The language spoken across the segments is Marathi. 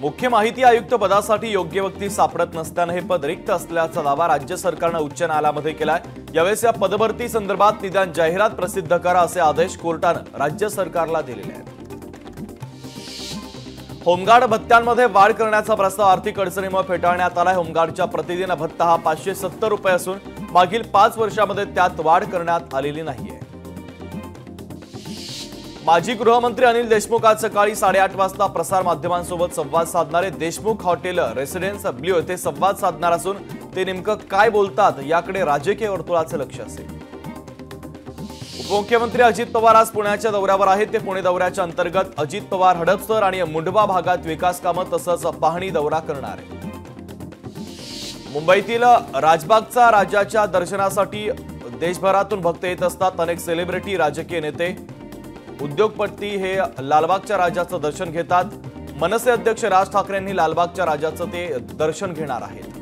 मुख्य माहिती आयुक्त पदासाठी योग्य व्यक्ती सापडत नसल्याने हे पद रिक्त असल्याचा दावा राज्य सरकारने उच्च न्यायालयामध्ये केलाय। यावेळेस या पदभरती संदर्भात निदान जाहिरात प्रसिद्ध करा असे आदेश कोर्टाने राज्य सरकारला दिलेले आहेत। होमगार्ड भत्त्यांमध्ये वाढ करण्याचा प्रस्ताव आर्थिक अडचणीमुळे फेटाळण्यात आलाय। होमगार्डच्या प्रतिदिन भत्ता हा 570 रुपये असून मागील 5 वर्षांमध्ये त्यात वाढ करण्यात आलेली नाहीये। माजी गृहमंत्री अनिल देशमुख आज सकाळी 8:30 वाजता प्रसार माध्यमांसोबत संवाद साधणार आहेत। देशमुख हॉटेल रेसिडेन्स ब्ल्यू येथे संवाद साधणार असून ते नेमकं काय बोलतात याकडे राजकीय वर्तुळाचे लक्ष असेल। उपमुख्यमंत्री अजित पवार आज पुण्याच्या दौऱ्यावर आहेत। ते पुणे दौऱ्याच्या अंतर्गत अजित पवार हडपसर आणि मुंढवा भागात विकास कामं तसंच पाहणी दौरा करणार आहेत। मुंबईतील राजबागचा राजाच्या दर्शनासाठी देशभरातून भक्त येत असतात। अनेक सेलिब्रिटी, राजकीय नेते, उद्योगपती हे लालबागच्या राजाचं दर्शन घेतात। मनसे अध्यक्ष राज ठाकरे यांनी लालबागच्या राजाचं ते दर्शन घेणार आहेत।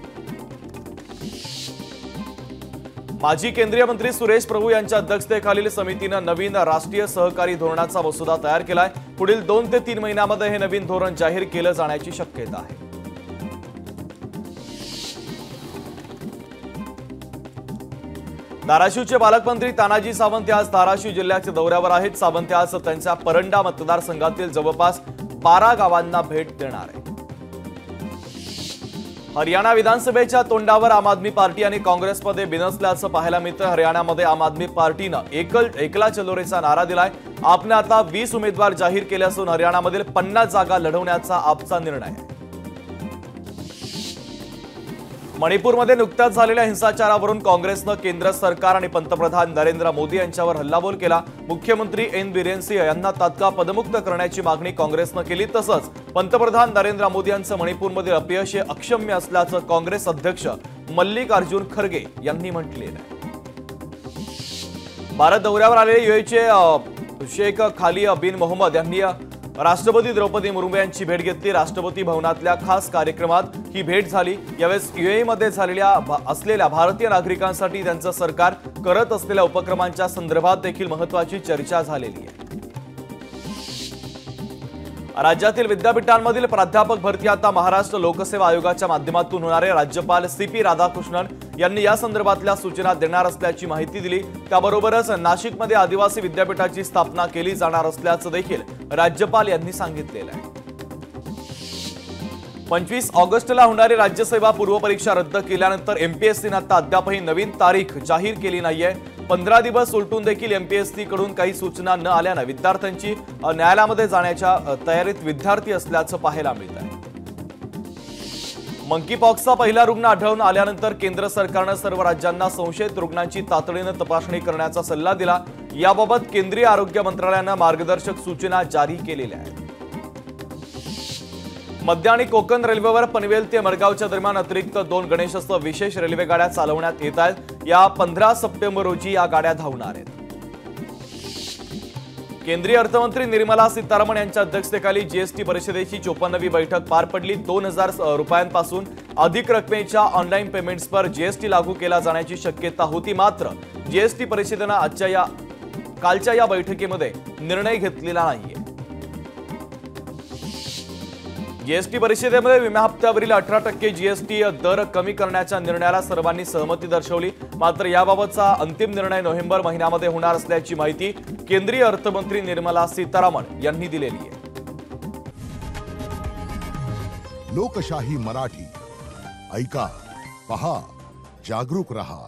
माजी केंद्रीय मंत्री सुरेश प्रभू यांच्या अध्यक्षतेखालील समितीने नवीन राष्ट्रीय सहकारी धोरणाचा मसुदा तयार केलाय। पुढील 2 ते 3 महिन्यांमध्ये हे नवीन धोरण जाहीर केलं जाण्याची शक्यता आहे। धाराशिवचे पालकमंत्री तानाजी सावंत आज धाराशिव जिल्ह्याच्या दौऱ्यावर आहेत। सावंत आज त्यांच्या परंडा मतदारसंघातील जवळपास 12 गावांना भेट देणार आहेत। हरियाणा विधानसभेच्या तोंडावर आम आदमी पार्टी आणि काँग्रेसमध्ये बिनसल्याचं पाहायला मिळतं। हरियाणामध्ये आम आदमी पार्टीनं एकला चलो रेचा नारा दिलाय। आपने आता 20 उमेदवार जाहीर केले असून हरियाणामधील 50 जागा लढवण्याचा आपचा निर्णय आहे। मणिपूरमध्ये नुकत्याच झालेल्या हिंसाचारावरून काँग्रेसनं केंद्र सरकार आणि पंतप्रधान नरेंद्र मोदी यांच्यावर हल्लाबोल केला। मुख्यमंत्री एन बीरेन सिंह यांना तात्काळ पदमुक्त करण्याची मागणी काँग्रेसनं केली। तसंच पंतप्रधान नरेंद्र मोदी यांचं मणिपूरमध्ये अपयश हे अक्षम्य असल्याचं काँग्रेस अध्यक्ष मल्लिकार्जुन खरगे यांनी म्हटलेलं आहे। भारत दौऱ्यावर आलेले यूएईचे शेख खाली बिन मोहम्मद यांनी राष्ट्रपती द्रौपदी मुर्मू यांची भेट घेतली। राष्ट्रपती भवनातल्या खास कार्यक्रमात ही भेट झाली। यावेळेस यूएईमध्ये असलेल्या भारतीय नागरिकांसाठी त्यांचं सरकार करत असलेल्या उपक्रमांच्या संदर्भात देखील महत्त्वाची चर्चा झालेली आहे। राज्यातील विद्यापीठांमधील प्राध्यापक भरती आता महाराष्ट्र लोकसेवा आयोगाच्या माध्यमातून होणार आहे। राज्यपाल CP राधाकृष्णन यांनी या संदर्भातल्या सूचना देणार असल्याची माहिती दिली। त्याबरोबरच नाशिकमध्ये आदिवासी विद्यापीठाची स्थापना केली जाणार असल्याचं देखील राज्यपाल यांनी सांगितलेलं आहे। 25 ऑगस्टला होणारी राज्यसेवा पूर्वपरीक्षा रद्द केल्यानंतर एमपीएससीने आता अद्यापही नवीन तारीख जाहीर केली नाहीये। 15 दिवस उलटून देखील एमपीएससी कडून काही सूचना न आल्याने विद्यार्थ्यांची न्यायालयामध्ये जाण्याच्या तयारीत विद्यार्थी असल्याचं पाहायला मिळत आहे। मंकीपॉक्सचा पहिला रुग्ण आढळून आल्यानंतर केंद्र सरकारने सर्व राज्यांना संशयित रुग्णांची तातडीने तपासणी करण्याचा सल्ला दिला। याबाबत केंद्रीय आरोग्य मंत्रालयाने मार्गदर्शक सूचना जारी केलेल्या आहेत। मध्य आणि कोकण रेल्वेवर पनवेल ते मडगावच्या दरम्यान अतिरिक्त 2 गणेशोत्सव विशेष रेल्वे गाड्या चालवण्यात येत आहेत। या 15 सप्टेंबर रोजी या गाड्या धावणार आहेत। केंद्रीय अर्थमंत्री निर्मला सीतारामन यांच्या अध्यक्षतेखाली जीएसटी परिषदेची 54वी बैठक पार पडली। 2000 रुपयांपासून अधिक रकमेच्या ऑनलाईन पेमेंट्सवर जीएसटी लागू केला जाण्याची शक्यता होती। मात्र जीएसटी परिषदेने कालच्या या बैठकीमध्ये निर्णय घेतलेला नाहीये। जीएसटी परिषदेमध्ये विमा हप्त्यावरील 18% जीएसटी दर कमी करण्याच्या निर्णयाला सर्वांनी सहमती दर्शवली। मात्र याबाबतचा अंतिम निर्णय नोव्हेंबर महिन्यामध्ये होणार असल्याची माहिती केंद्रीय अर्थमंत्री निर्मला सीतारामन यांनी दिलेली आहे। लोकशाही मराठी ऐका, पहा, जागरूक रहा।